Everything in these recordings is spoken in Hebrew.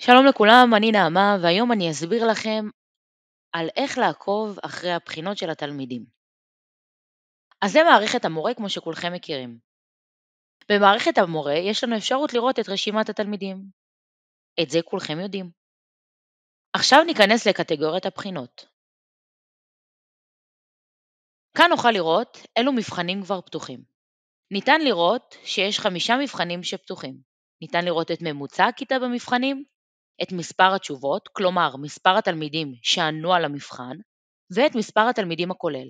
שלום לכולם, אני נעמה, והיום אני אסביר לכם על איך לעקוב אחרי הבחינות של התלמידים. אז זה מערכת המורה כמו שכולכם מכירים. במערכת המורה יש לנו אפשרות לראות את רשימת התלמידים. את זה כולכם יודעים. עכשיו ניכנס לקטגוריית הבחינות. כאן נוכל לראות אילו מבחנים כבר פתוחים. ניתן לראות שיש 5 מבחנים שפתוחים. ניתן לראות את ממוצע הכיתה במבחנים, את מספר התשובות, כלומר מספר התלמידים שענו על המבחן, ואת מספר התלמידים הכולל.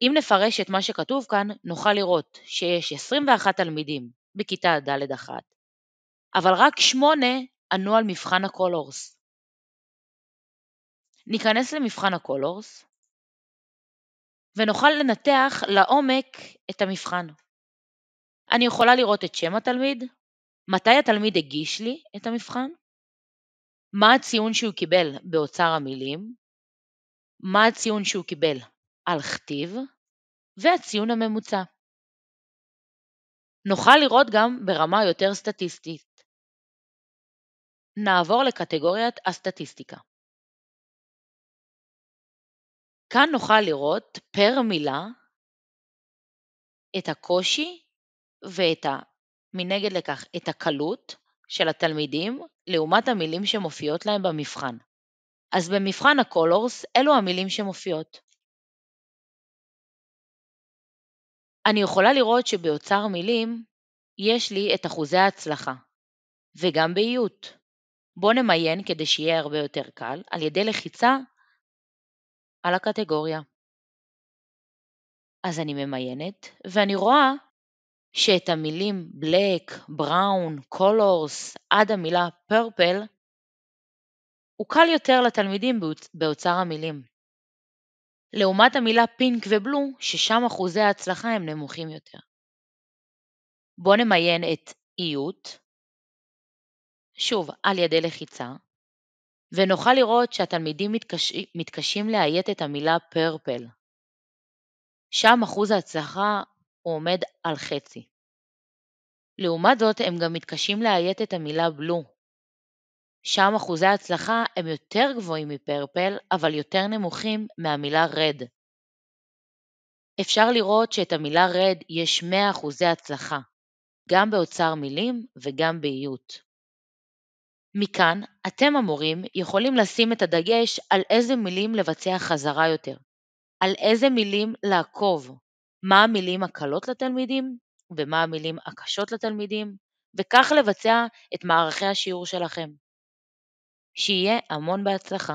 אם נפרש את מה שכתוב כאן, נוכל לראות שיש 21 תלמידים בכיתה ד' 1, אבל רק 8 ענו על מבחן הקולורס. ניכנס למבחן הקולורס, ונוכל לנתח לעומק את המבחן. אני יכולה לראות את שם התלמיד, מתי התלמיד הגיש לי את המבחן, מה הציון שהוא קיבל באוצר המילים, מה הציון שהוא קיבל על כתיב, והציון הממוצע. נוכל לראות גם ברמה יותר סטטיסטית. נעבור לקטגוריית הסטטיסטיקה. כאן נוכל לראות פר מילה את הקושי מנגד לכך את הקלות של התלמידים לעומת המילים שמופיעות להם במבחן. אז במבחן הקולורס אלו המילים שמופיעות. אני יכולה לראות שבאוצר מילים יש לי את אחוזי ההצלחה וגם באיות. בוא נמיין כדי שיהיה הרבה יותר קל על ידי לחיצה על הקטגוריה. אז אני ממיינת ואני רואה שאת המילים black, brown, colors עד המילה purple הוא קל יותר לתלמידים באוצר המילים. לעומת המילה pink ובלו ששם אחוזי ההצלחה הם נמוכים יותר. בוא נמיין את איות, שוב על ידי לחיצה, ונוכל לראות שהתלמידים מתקשים לאיית את המילה purple. שם אחוז ההצלחה הוא עומד על חצי. לעומת זאת הם גם מתקשים לאיית את המילה blue. שם אחוזי ההצלחה הם יותר גבוהים מפרפל, אבל יותר נמוכים מהמילה רד. אפשר לראות שאת המילה רד יש 100% הצלחה, גם באוצר מילים וגם באיות. מכאן, אתם המורים יכולים לשים את הדגש על איזה מילים לבצע חזרה יותר, על איזה מילים לעקוב, מה המילים הקלות לתלמידים ומה המילים הקשות לתלמידים, וכך לבצע את מערכי השיעור שלכם. שיהיה המון בהצלחה.